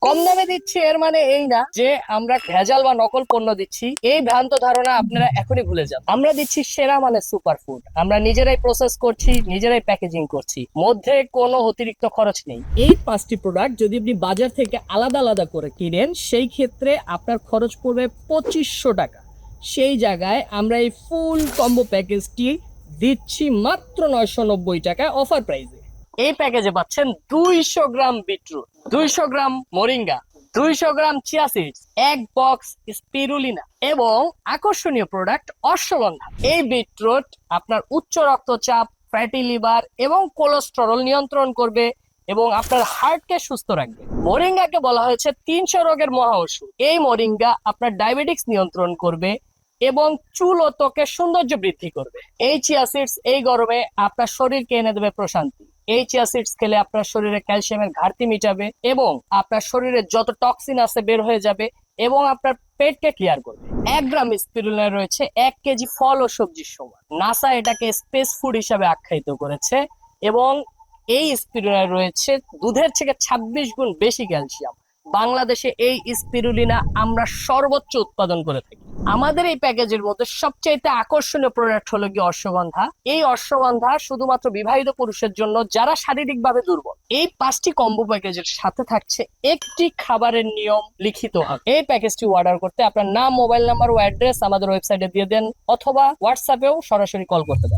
কম দামে দিচ্ছি এর মানে এই না যে আমরা ভেজাল বা নকল পণ্য দিচ্ছি। এই ভ্রান্ত ধারণা আপনারা এখনই ভুলে যান। আমরা দিচ্ছি সেরা মানের সুপার ফুড। আমরা নিজেরাই প্রসেস করছি, নিজেরাই প্যাকেজিং করছি, মধ্যে কোনো অতিরিক্ত খরচ নেই। এই 5টি প্রোডাক্ট যদি আপনি বাজার থেকে আলাদা আলাদা করে কিনেন, সেই ক্ষেত্রে আপনার খরচ পড়বে 2500 টাকা। সেই জায়গায় আমরা এই ফুল কম্বো প্যাকেজটি দিচ্ছি মাত্র 990 টাকায় অফার প্রাইসে। এই প্যাকেজে পাচ্ছেন 200 গ্রাম বিটরুট, 200 গ্রাম মোরিঙ্গা, 200 গ্রাম চিয়া সিডস, এক বক্স স্পিরুলিনা এবং আকর্ষণীয় প্রোডাক্ট অশ্বগন্ধা। এই বিটরুট আপনার উচ্চ রক্তচাপ, ফ্যাটি লিভার এবং কোলেস্টেরল নিয়ন্ত্রণ করবে এবং আপনার হার্টকে সুস্থ রাখবে। মোরিঙ্গাকে বলা হয়েছে 300 রোগের মহা ওষুধ। এই মোরিঙ্গা আপনার ডায়াবেটিক্স নিয়ন্ত্রণ করবে এবং চুল ও ত্বকের সৌন্দর্য বৃদ্ধি করবে। এই চিয়া সিডস এই গরমে আপনার শরীরকে এনে দেবে প্রশান্তি। এই চিয়া সিডস খেলে আপনার শরীরে ক্যালসিয়ামের ঘাটতি মিটাবে এবং আপনার শরীরে যত টক্সিন আছে বের হয়ে যাবে এবং আপনার পেটকে ক্লিয়ার করবে। 1 গ্রাম স্পিরুলিনা রয়েছে 1 কেজি ফল ও সবজির সমান। নাসা এটাকে স্পেস ফুড হিসাবে আখ্যায়িত করেছে এবং এই স্পিরুলিনা রয়েছে দুধের থেকে 26 গুণ বেশি ক্যালসিয়াম। বাংলাদেশে এই স্পিরুলিনা আমরা সর্বোচ্চ উৎপাদন করে থাকি। আমাদের এই প্যাকেজের মধ্যে সবচাইতে আকর্ষণীয় প্রোডাক্ট হলো কি অশ্বগন্ধা। এই অশ্বগন্ধা শুধুমাত্র বিবাহিত পুরুষের জন্য যারা শারীরিকভাবে দুর্বল। এই 5টি কম্বো প্যাকেজের সাথে থাকছে একটি খাবারের নিয়ম লিখিত হক। এই প্যাকেজটি অর্ডার করতে আপনার নাম, মোবাইল নাম্বার ও অ্যাড্রেস আমাদের ওয়েবসাইটে দিয়ে দেন অথবা হোয়াটসঅ্যাপেও সরাসরি কল করতে পারেন।